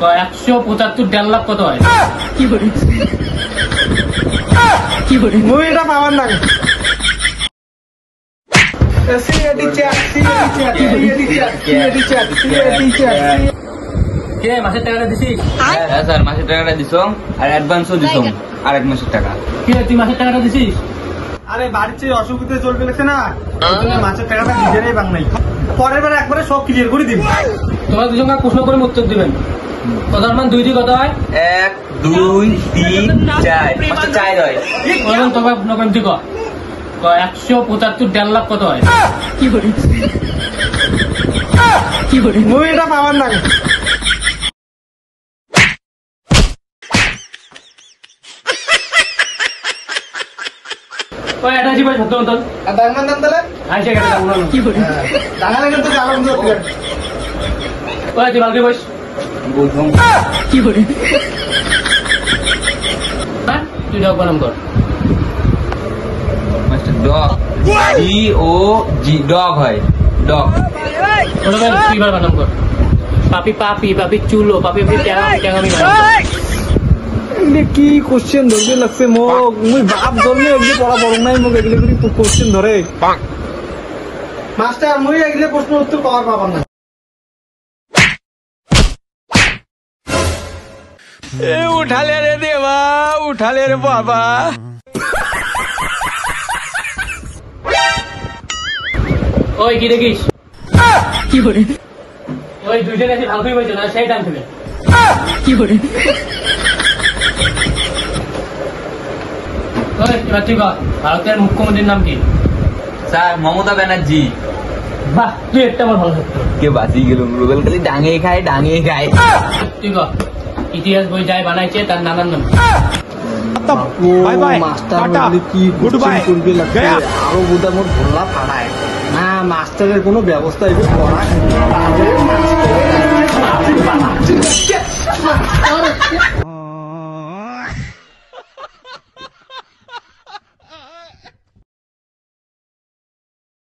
175 1.5 লাখ কত হয়? মুই এটা পাওয়ার না। কে মাসের টাকাটা দিছিস? হ্যাঁ স্যার, মাসের টাকাটা দিছম আর অ্যাডভান্সও দিছম আর 1 মাসের টাকা। কে তুই মাসের টাকাটা দিছিস? আরে বাড়ির চেয়ে অসুবিধা চলবে গেছে না, মাছের টাকাটা নিজেরাই বাং নাই। পরের বার একবারে সব ক্লিয়ার করে দিবি। তোমরা দুজনকে প্রশ্ন করে উত্তর দিবেন। কথার মান 2 দিয়ে কত হয়? 1 2 3 4 মাস্টার 4 হয়। বলুন তোমার নকম দিক 175 1.5 লাখ কত হয়? মুই এটা পাওয়ার না। এটা জীবন সত্য অন্তর দাম তাহলে আইসে গেছে টাকা লাগে তো জ্বালাম তো। তুই বালতি বস। বুঝুম তুই ডক বানাম কর। মাস্টার ডগ DOG ডগ হয় ডগ। তুই বানাম কর। পাপি পাপি পাপি চুলো পাপি পাপি ট্যাঙামি কি কোশ্চেন ধরবে লাগছে মোক। মুই বাপ ধরলে এগুলি পড়া বড় নাই, মোক এগুলি করে কোশ্চেন ধরে। মাস্টার মুই এগুলি প্রশ্ন উত্তর পাওয়ার পাবার না। उठाले रे देवा, उठाले रे बाबा। ওই কি দেখিস? ওই দুইজনে এসে ভাঙতেই বলছে না, সেই টান থেকে ভারতের মুখ্যমন্ত্রীর নাম কি? স্যার মমতা ব্যানার্জি। বাহ, তুই একটা আমার ভালো থাকতো। কে বাঁচি গেল, রুবেল খালি ডাঙে খায় ডাঙে খায়। তুই কর ইতিহাস বই যাই বানাইছে তার নানার নাম। Bye bye tata good bye गया। আরো বোধহয় মোর ভোলা ফাড়ায় না, মাস্টারের কোনো ব্যবস্থা এগুলো করা।